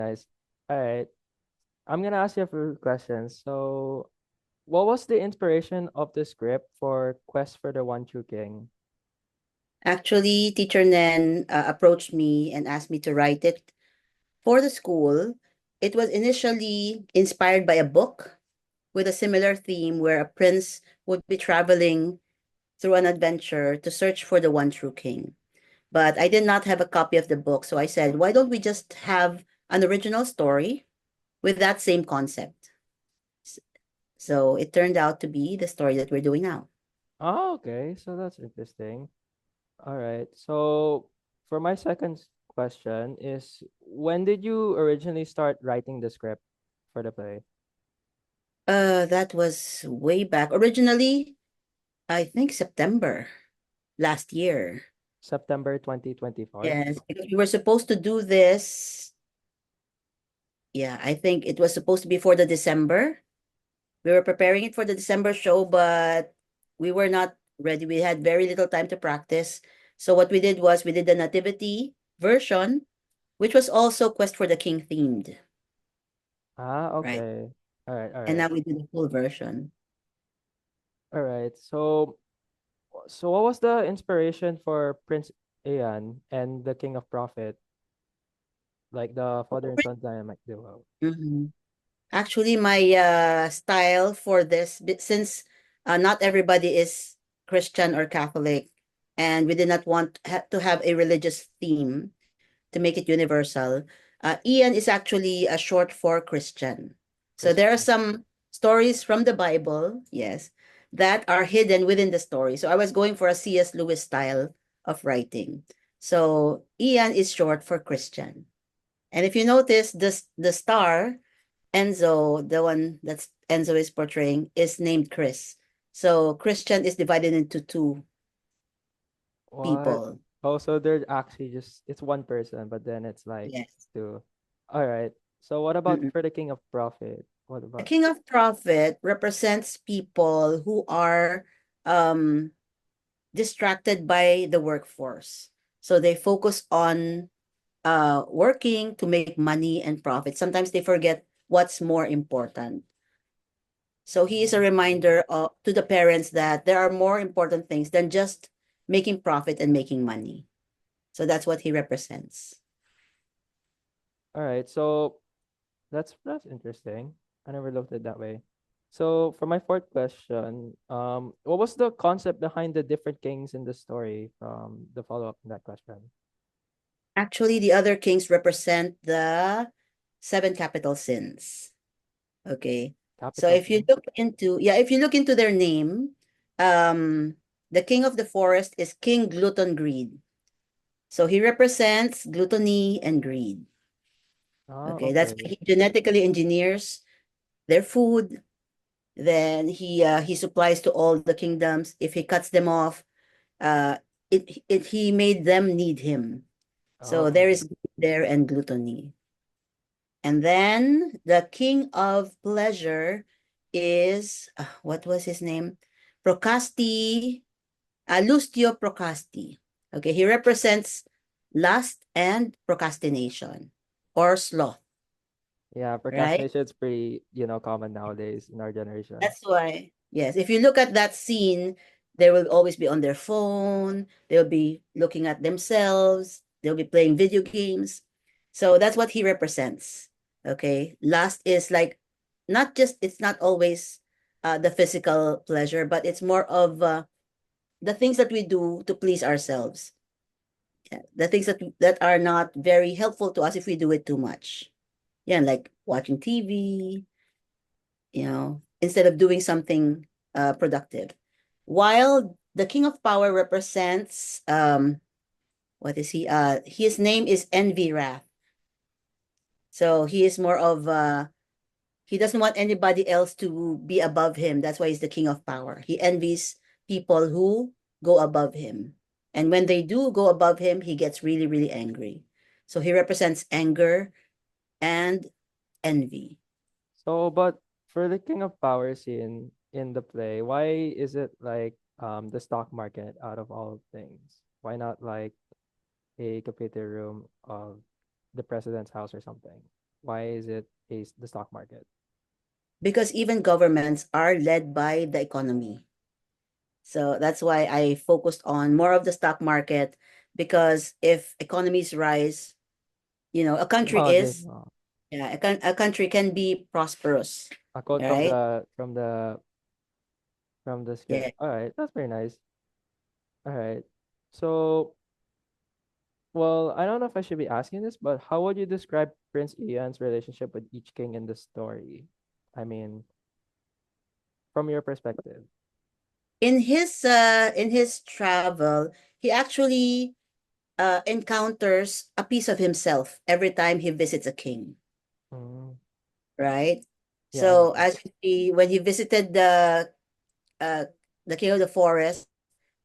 Nice. All right. I'm gonna ask you a few questions. So, what was the inspiration of the script for Quest for the One True King? Actually, Teacher Nen approached me and asked me to write it for the school. It was initially inspired by a book with a similar theme where a prince would be traveling through an adventure to search for the one true king. But I did not have a copy of the book, so I said, why don't we just have an original story with that same concept? S- So it turned out to be the story that we're doing now. Oh, okay. So that's interesting. All right. So, for my question is, when did you originally start writing the script for the play? That was way back. Originally, I think September last year. September 2024. Yes, because we were supposed to do this. Yeah, I think it was supposed to be for the December. We were preparing it for the December show, but we were not ready. We had very little time to practice. So what we did was we did the nativity version, which was also Quest for the King themed, Ah, right? okay. All right, all And right. now we did the full version. All right. So what was the inspiration for Prince Ian and the King of Prophet, like the father and son dynamic duo? Mhm. Actually, my style for this, since not everybody is Christian or Catholic, and we did not want to have a religious theme to make it universal, Ian is actually a short for Christian. So there are Christian. some stories from the Bible, yes, that are hidden within the story. So I was going for a C.S. Lewis style of writing. So Ian is short for Christian. And if you notice, the star Enzo, the one that's Enzo is portraying, is named Chris. So Christian is divided into two What? people. Oh, so they're actually just it's one person, but then it's like Yes. two. All right. So what about Mm-mm. for the King of Prophet? What The about? king of prophet represents people who are um, distracted by the workforce. So they focus on working to make money and profit. Sometimes they forget what's more important. So he is a Oh, okay. reminder to the parents that there are more important things than just making profit and making money. So that's what he represents. All right. So that's interesting. I never looked at it that way. So for my fourth question, what was the concept behind the different kings in the story from the follow-up in that question? Actually, the other kings represent the seven capital sins. Okay. So Capital if you sins? look into, yeah, if you look into their name, um, the king of the forest is King Glutton Greed. So he represents gluttony and greed. Oh, Okay, that's why okay. he genetically engineers their food. Then he supplies to all the kingdoms. If he cuts them off, it he made them need him. So there Oh, is greed there and gluttony. And then the king of pleasure is what was his name? Procasti, Lustio Procasti. Okay, he represents lust and procrastination or sloth, yeah, right? procrastination is pretty, common nowadays in our generation. That's why, yes, if you look at that scene, they will always be on their phone, they'll be looking at themselves, they'll be playing video games. So that's what he represents. Okay. Lust is like not just, it's not always the physical pleasure, but it's more of the things that we do to please ourselves. Yeah, the things that are not very helpful to us if we do it too much. Yeah, like watching TV, instead of doing something productive. While the King of Power represents what is he? His name is Envy Wrath. So he is more of he doesn't want anybody else to be above him. That's why he's the King of Power. He envies people who go above him. And when they do go above him, he gets really, really angry. So he represents anger and envy. So, but for the King of Power scene in the play, why is it like the stock market out of all things? Why not like a computer room of the president's house or something? Why is it the stock market? because even governments are led by the economy. So that's why I focused on more of the stock market, because if economies rise, a country Imagine, is, yeah, a country can be prosperous, a quote right? from the script. Yeah. All right, that's very nice. All right. So, well, I don't know if I should be asking this, but how would you describe Prince Ian's relationship with each king in the story? I mean, from your perspective. In his travel, he actually encounters a piece of himself every time he visits a king, Mm, right? yeah, I So noticed. as you see, when he visited uh the king of the forest,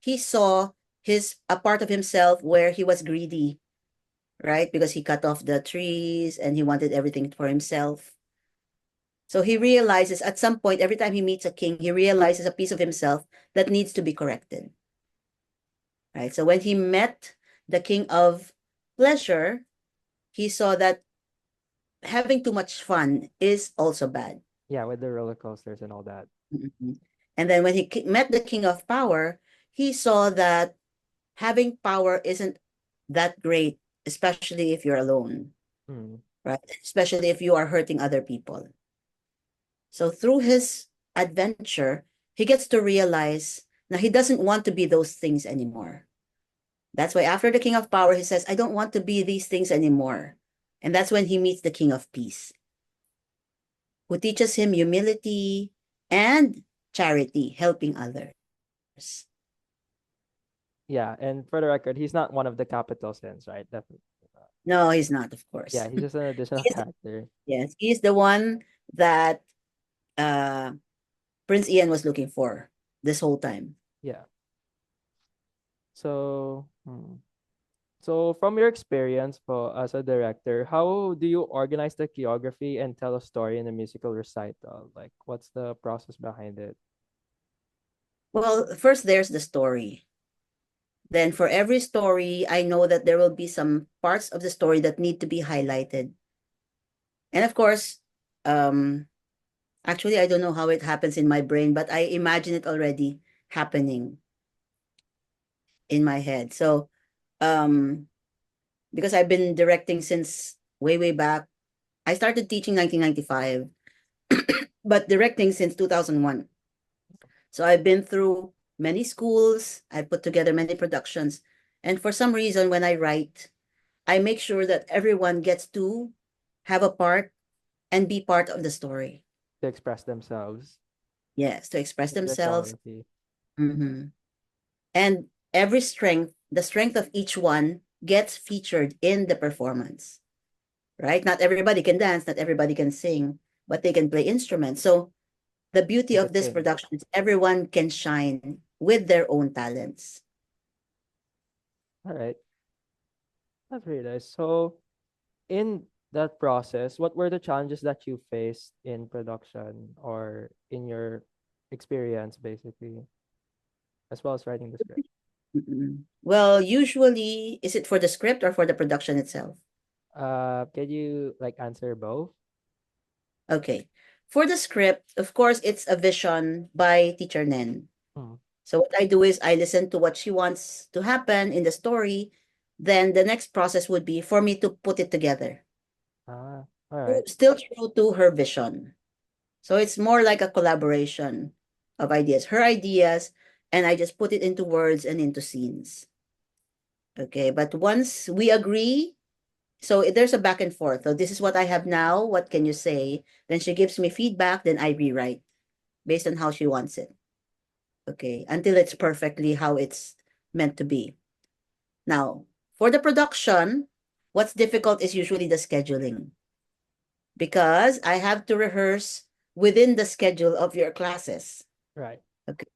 he saw his a part of himself where he was greedy, right? Because he cut off the trees and he wanted everything for himself. So he realizes at some point, every time he meets a king, he realizes a piece of himself that needs to be corrected, right? So when he met the king of pleasure, he saw that having too much fun is also bad. Yeah, with the roller coasters and all that. Mhm. And then when he met the king of power, he saw that having power isn't that great, especially if you're alone, Mm, right? Especially if you are hurting other people. So through his adventure, he gets to realize now he doesn't want to be those things anymore. That's why after the king of power, he says, I don't want to be these things anymore. And that's when he meets the king of peace, who teaches him humility and charity, helping others. yeah, and for the record, he's not one of the capital sins, right? Definitely. No, he's not, of course. Yeah, he's just an additional He's, character. yes, he's the one that uh, Prince Ian was looking for this whole time. Yeah. So, so from your experience as a director, how do you organize the choreography and tell a story in a musical recital? Like, what's the process behind it? Well, first there's the story. Then for every story, I know that there will be some parts of the story that need to be highlighted. And of course, um, actually, I don't know how it happens in my brain, but I imagine it already happening in my head. So, um, because I've been directing since way, way back, I started teaching 1995, but directing since 2001. So I've been through many schools, I put together many productions. And for some reason, when I write, I make sure that everyone gets to have a part and be part of the story. To express themselves Yes, to express in the themselves. choreography. Mhm. And the strength of each one gets featured in the performance, right? Not everybody can dance, not everybody can sing, but they can play instruments. So the beauty They of could this sing. production is everyone can shine with their own talents. All right, that's really nice. So, in that process, what were the challenges that you faced in production or in your experience, basically, as well as writing the script? Mm-mm. Well, usually, is it for the script or for the production itself? Can you like answer both? Okay. For the script, of course, it's a vision by Teacher Nen. Hmm. So what I do is I listen to what she wants to happen in the story. Then the next process would be for me to put it together, All right. still true to her vision. So it's more like a collaboration of ideas, her ideas, and I just put it into words and into scenes. Okay, but once we agree, so there's a back and forth. So this is what I have now. What can you say? Then she gives me feedback. Then I rewrite based on how she wants it. Okay, until it's perfectly how it's meant to be. Now, for the production, what's difficult is usually the scheduling, because I have to rehearse within the schedule of your classes. Right. Okay.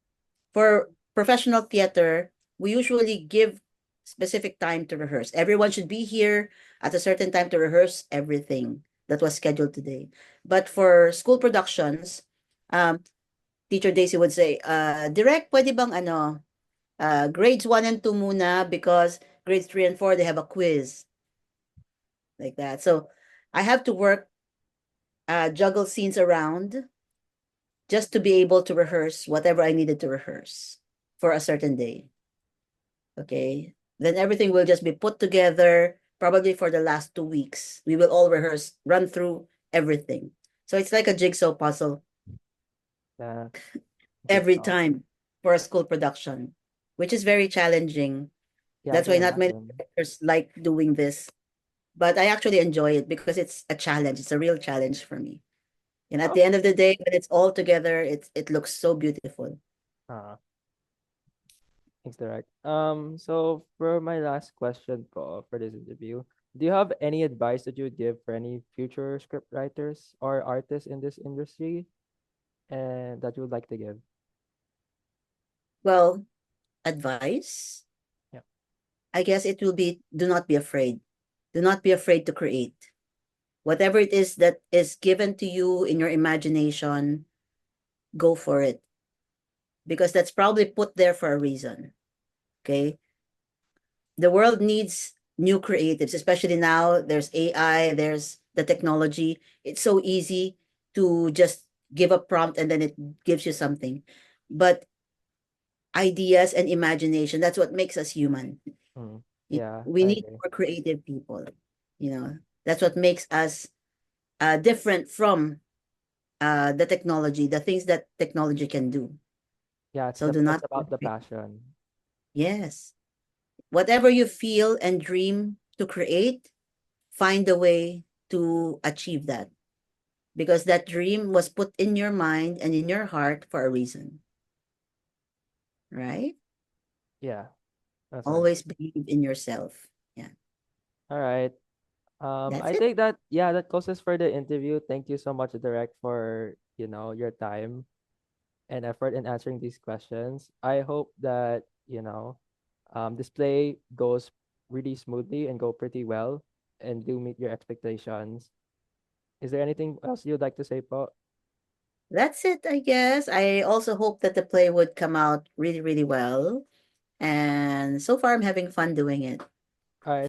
For professional theater, we usually give specific time to rehearse. Everyone should be here at a certain time to rehearse everything that was scheduled today. But for school productions, um, Teacher Daisy would say, Direct, pwede bang grades 1 and 2 muna, because grades 3 and 4, they have a quiz like that. So I have to work juggle scenes around just to be able to rehearse whatever I needed to rehearse for a certain day. Okay. Then everything will just be put together probably for the last 2 weeks. We will all rehearse, run through everything. So it's like a jigsaw puzzle Yeah, every jigsaw. time for a school production, which is very challenging. Yeah, I That's can why not many imagine. directors like doing this. But I actually enjoy it because it's a challenge. It's a real challenge for me. And at Oh, the end of the day, when it's all together, it looks so beautiful. uh, thanks, Direct. So for my last question po for this interview, do you have any advice that you would give for any future script writers or artists in this industry and that you would like to give? Well, advice, Yeah. I guess it will be do not be afraid. Do not be afraid to create. Whatever it is that is given to you in your imagination, go for it because that's probably put there for a reason. Okay. The world needs new creatives, especially now. There's AI, there's the technology. It's so easy to just give a prompt and then it gives you something. But ideas and imagination, that's what makes us human. Mm, Y- yeah, We I need agree. more creative people. That's what makes us different from the technology, the things that technology can do. Yeah, So do not it's be about the afraid. passion. Yes. Whatever you feel and dream to create, find a way to achieve that because that dream was put in your mind and in your heart for a reason, right? Yeah, that's right. Always believe in yourself. Yeah. All right. That's I it. think that yeah, that closes for the interview. Thank you so much, Direct, for your time and effort in answering these questions. I hope that display goes really smoothly and go pretty well and do meet your expectations. Is there anything else you'd like to say, Po? That's it, I guess. I also hope that the play would come out really, really well. And so far, I'm having fun doing it.